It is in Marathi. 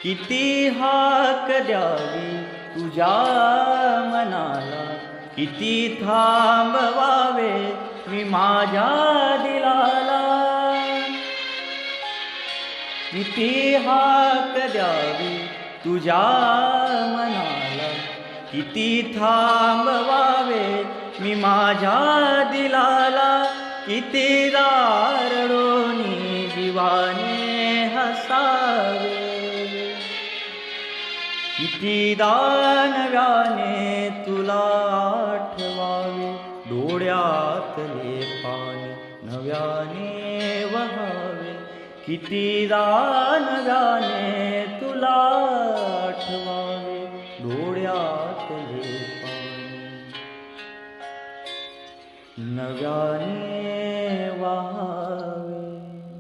किती हाक द्यावी तुझ्या मनाला, किती थांबवावे मी माझ्या दिलाला. किती हाक द्यावी तुझ्या मनाला, किती थांबवावे मी माझ्या दिलाला. किती रडोनी दिवाने हसावे, किती नव्याने तुला आठवावे. डोळ्यातले पाणी नव्याने वहावे, किती नव्याने तुला आठवावे. डोळ्यातले पाणी नव्याने